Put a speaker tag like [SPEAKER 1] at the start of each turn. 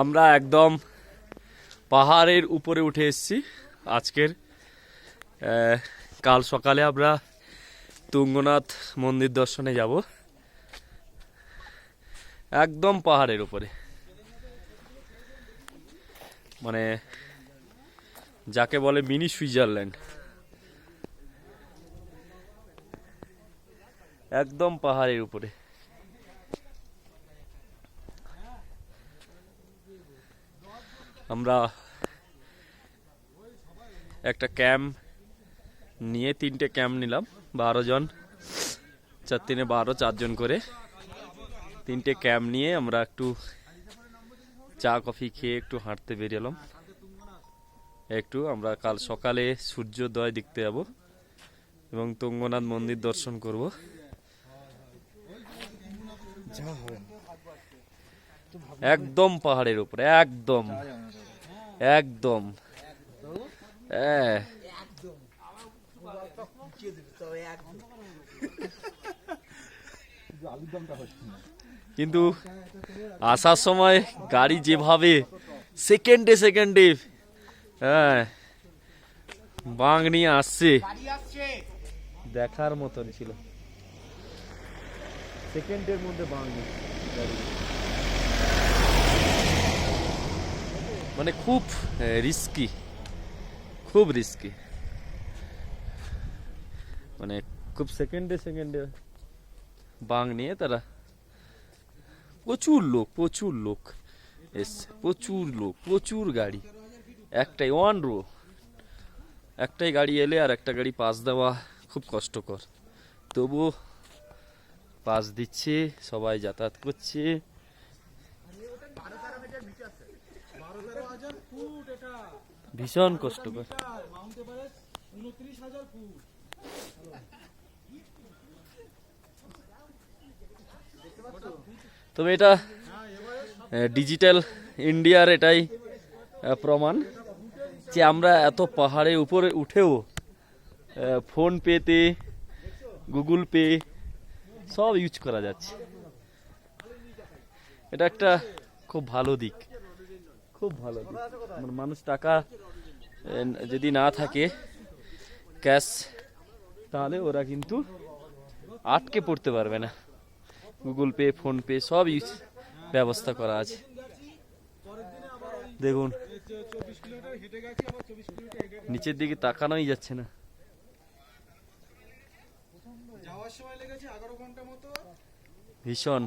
[SPEAKER 1] আমরা একদম পাহাড়ের উপরে উঠে এসেছি আজকের। কাল সকালে আমরা তুঙ্গনাথ মন্দির দর্শনে যাব, একদম পাহাড়ের উপরে, মানে যাকে বলে মিনি সুইজারল্যান্ড, একদম পাহাড়ের উপরে। আমরা একটা ক্যাম্প নিয়ে, 3টে ক্যাম্প নিলাম, 12 জন, 4 3 12, 4 জন করে 3টে ক্যাম্প নিয়ে আমরা একটু চা কফি খেয়ে একটু হাঁটতে বেরিয়েলাম। আমরা কাল সকালে সূর্যোদয় দেখতে যাব এবং তুঙ্গনাথ মন্দির দর্শন করব। একদম পাহাড়ের উপরে, একদম একদম কিন্তু আসার সময় গাড়ি যেভাবে সেকেন্ডে সেকেন্ডে বাঁক নিয়ে আসছে, দেখার মতন ছিল। সেকেন্ডের মধ্যে বাঁক নিয়ে মানে খুব রিস্কি, খুব রিস্কি, মানে খুব সেকেন্ডে সেকেন্ডে বাঁক নিয়ে তারা। প্রচুর লোক এসছে, প্রচুর লোক, প্রচুর গাড়ি, একটাই ওয়ান রো, একটাই গাড়ি এলে আর একটা গাড়ি পাস দেওয়া খুব কষ্টকর, তবুও পাস দিচ্ছে, সবাই যাতায়াত করছে। ভীষণ কষ্টকর। তবে এটা ডিজিটাল ইন্ডিয়ার এটাই প্রমাণ যে আমরা এত পাহাড়ে উপরে উঠেও ফোন পেতে, গুগল পে সব ইউজ করা যাচ্ছে। এটা একটা খুব ভালো দিক, খুব ভালো দিক। মানুষ টাকা যদি না থাকে ক্যাশ, তাহলে ওরা কিন্তু আটকে পড়তে পারবে না। গুগল পে, ফোন পে সব ইউজ ব্যবস্থা করা আছে। দেখুন নিচের দিকে তাকানোই যাচ্ছে না। ভীষণ।